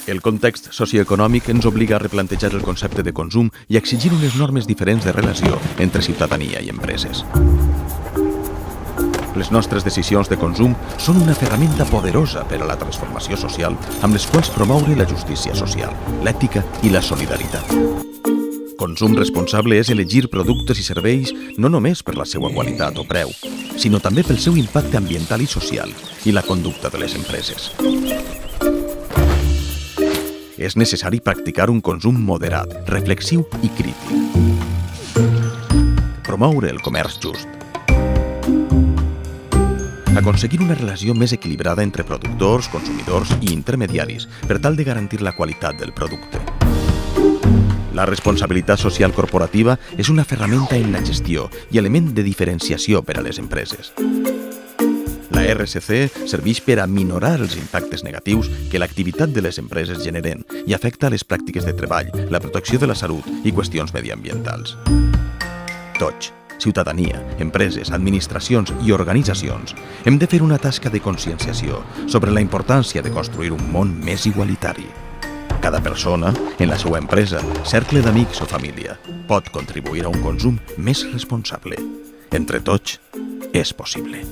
El context socioeconòmic ens obliga a replantejar el concepte de consum i a exigir unes normes diferents de relació entre ciutadania i empreses. Les nostres decisions de consum són una ferramenta poderosa per a la transformació social amb les quals promoure la justícia social, l'ètica i la solidaritat. Consum responsable és elegir productes i serveis no només per la seva qualitat o preu, sinó també pel seu impacte ambiental i social i la conducta de les empreses. És necessari practicar un consum moderat, reflexiu i crític. Promoure el comerç just. Aconseguir una relació més equilibrada entre productors, consumidors i intermediaris per tal de garantir la qualitat del producte. La responsabilitat social corporativa és una ferramenta en la gestió i element de diferenciació per a les empreses. La RSC serveix per a minorar els impactes negatius que l'activitat de les empreses generen i afecta les pràctiques de treball, la protecció de la salut i qüestions mediambientals. Tots, ciutadania, empreses, administracions i organitzacions, hem de fer una tasca de conscienciació sobre la importància de construir un món més igualitari. Cada persona, en la seva empresa, cercle d'amics o família, pot contribuir a un consum més responsable. Entre tots, és possible.